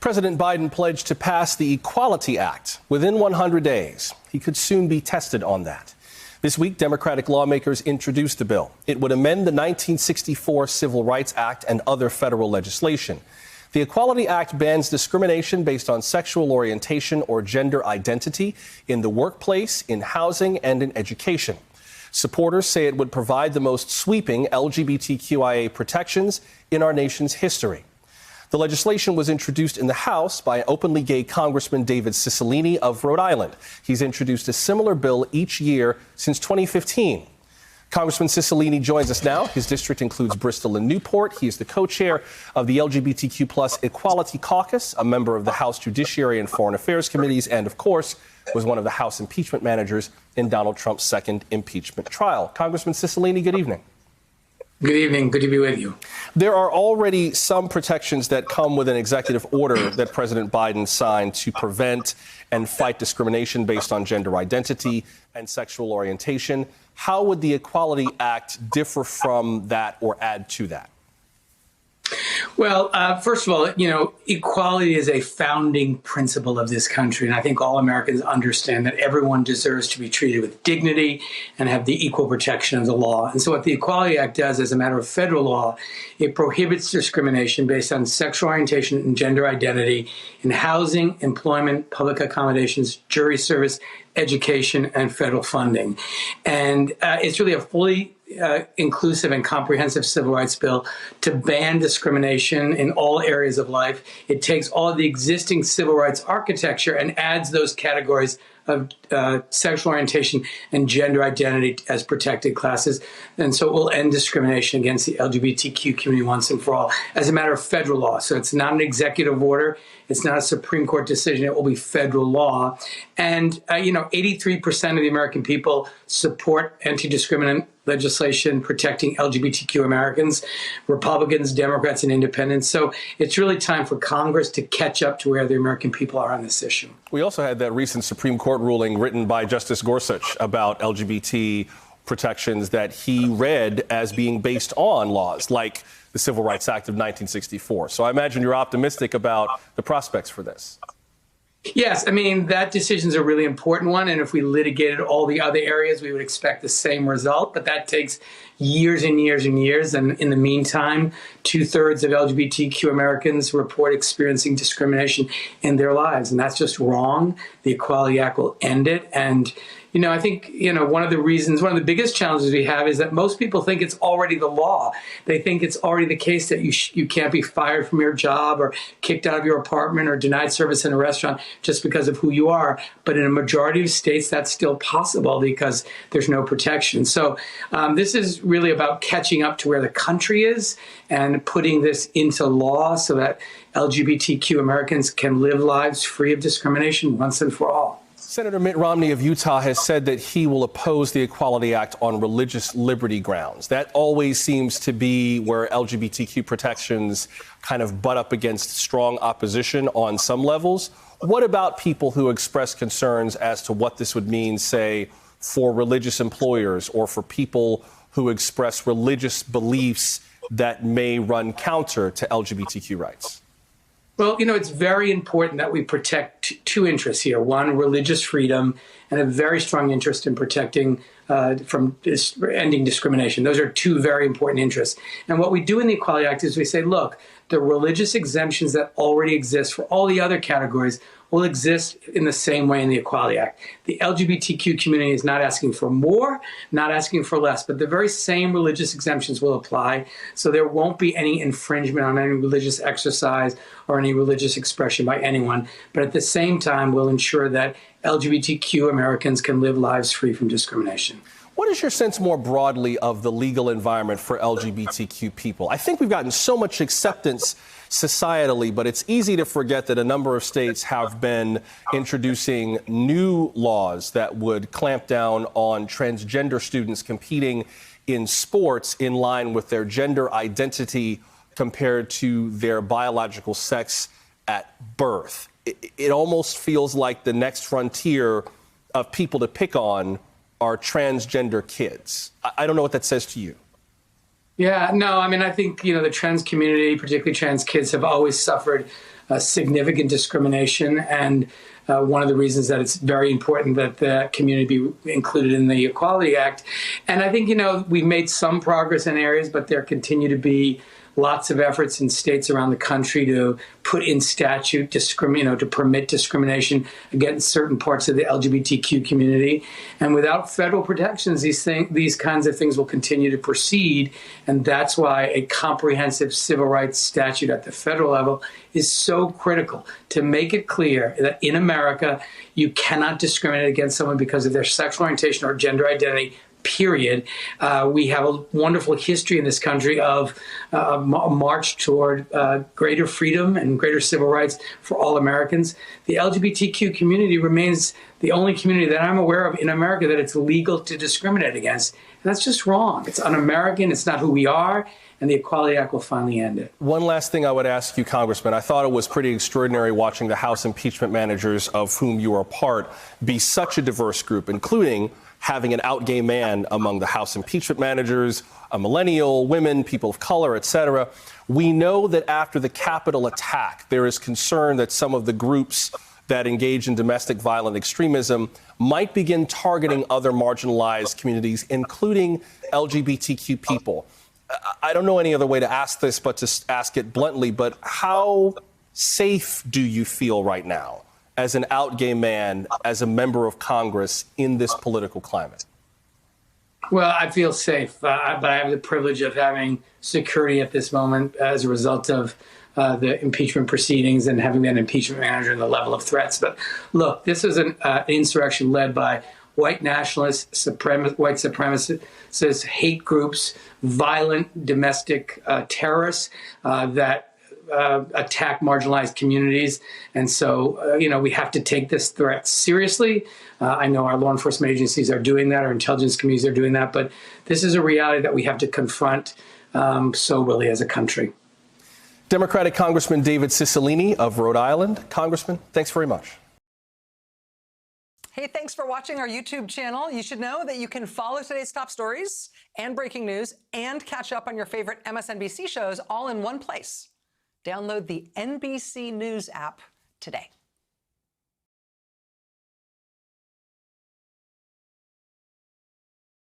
President Biden pledged to pass the Equality Act within 100 days. He could soon be tested on that. This week, Democratic lawmakers introduced the bill. It would amend the 1964 Civil Rights Act and other federal legislation. The Equality Act bans discrimination based on sexual orientation or gender identity in the workplace, in housing, and in education. Supporters say it would provide the most sweeping LGBTQIA protections in our nation's history. The legislation was introduced in the House by openly gay Congressman David Cicilline of Rhode Island. He's introduced a similar bill each year since 2015. Congressman Cicilline joins us now. His district includes Bristol and Newport. He is the co-chair of the LGBTQ+ Equality Caucus, a member of the House Judiciary and Foreign Affairs Committees, and, of course, was one of the House impeachment managers in Donald Trump's second impeachment trial. Congressman Cicilline, good evening. Good evening. Good to be with you. There are already some protections that come with an executive order that President Biden signed to prevent and fight discrimination based on gender identity and sexual orientation. How would the Equality Act differ from that or add to that? Well, first of all, equality is a founding principle of this country. And I think all Americans understand that everyone deserves to be treated with dignity and have the equal protection of the law. And so what the Equality Act does as a matter of federal law, it prohibits discrimination based on sexual orientation and gender identity in housing, employment, public accommodations, jury service, education, and federal funding. And it's really a fully inclusive and comprehensive civil rights bill to ban discrimination in all areas of life. It takes all of the existing civil rights architecture and adds those categories of sexual orientation and gender identity as protected classes. And so it will end discrimination against the LGBTQ community once and for all as a matter of federal law. So it's not an executive order. It's not a Supreme Court decision. It will be federal law. And, 83% of the American people support anti-discriminant legislation protecting LGBTQ Americans, Republicans, Democrats, and independents. So it's really time for Congress to catch up to where the American people are on this issue. We also had that recent Supreme Court ruling written by Justice Gorsuch about LGBT protections that he read as being based on laws like the Civil Rights Act of 1964. So I imagine you're optimistic about the prospects for this. Yes, that decision is a really important one. And if we litigated all the other areas, we would expect the same result. But that takes years and years and years. And in the meantime, 2/3 of LGBTQ Americans report experiencing discrimination in their lives. And that's just wrong. The Equality Act will end it. And I think, one of the biggest challenges we have is that most people think it's already the law. They think it's already the case that you can't be fired from your job or kicked out of your apartment or denied service in a restaurant just because of who you are. But in a majority of states, that's still possible because there's no protection. So this is really about catching up to where the country is and putting this into law so that LGBTQ Americans can live lives free of discrimination once and for all. Senator Mitt Romney of Utah has said that he will oppose the Equality Act on religious liberty grounds. That always seems to be where LGBTQ protections kind of butt up against strong opposition on some levels. What about people who express concerns as to what this would mean, say, for religious employers or for people who express religious beliefs that may run counter to LGBTQ rights? Well, it's very important that we protect two interests here. One, religious freedom, and a very strong interest in protecting from ending discrimination. Those are two very important interests. And what we do in the Equality Act is we say, look, the religious exemptions that already exist for all the other categories will exist in the same way in the Equality Act. The LGBTQ community is not asking for more, not asking for less, but the very same religious exemptions will apply. So there won't be any infringement on any religious exercise or any religious expression by anyone. But at the same time, we'll ensure that LGBTQ Americans can live lives free from discrimination. What is your sense more broadly of the legal environment for LGBTQ people? I think we've gotten so much acceptance societally, but it's easy to forget that a number of states have been introducing new laws that would clamp down on transgender students competing in sports in line with their gender identity compared to their biological sex at birth. It almost feels like the next frontier of people to pick on are transgender kids. I don't know what that says to you. Yeah, no, I mean, I think, the trans community, particularly trans kids, have always suffered significant discrimination. And one of the reasons that it's very important that the community be included in the Equality Act. And I think, we've made some progress in areas, but there continue to be lots of efforts in states around the country to put in statute to permit discrimination against certain parts of the LGBTQ community. And without federal protections, these kinds of things will continue to proceed. And that's why a comprehensive civil rights statute at the federal level is so critical to make it clear that in America, you cannot discriminate against someone because of their sexual orientation or gender identity, period. We have a wonderful history in this country of a march toward greater freedom and greater civil rights for all Americans. The LGBTQ community remains the only community that I'm aware of in America that it's legal to discriminate against. And that's just wrong. It's un-American. It's not who we are. And the Equality Act will finally end it. One last thing I would ask you, Congressman. I thought it was pretty extraordinary watching the House impeachment managers, of whom you are a part, be such a diverse group, including having an out gay man among the House impeachment managers, a millennial, women, people of color, et cetera. We know that after the Capitol attack, there is concern that some of the groups that engage in domestic violent extremism might begin targeting other marginalized communities, including LGBTQ people. I don't know any other way to ask this, but to ask it bluntly, but how safe do you feel right now as an out gay man, as a member of Congress in this political climate? Well, I feel safe, but I have the privilege of having security at this moment as a result of the impeachment proceedings and having that impeachment manager and the level of threats. But look, this is an insurrection led by white nationalists, white supremacists, hate groups, violent domestic terrorists that attack marginalized communities. And so, we have to take this threat seriously. I know our law enforcement agencies are doing that, our intelligence communities are doing that, but this is a reality that we have to confront soberly as a country. Democratic Congressman David Cicilline of Rhode Island. Congressman, thanks very much. Hey, thanks for watching our YouTube channel. You should know that you can follow today's top stories and breaking news and catch up on your favorite MSNBC shows all in one place. Download the NBC News app today.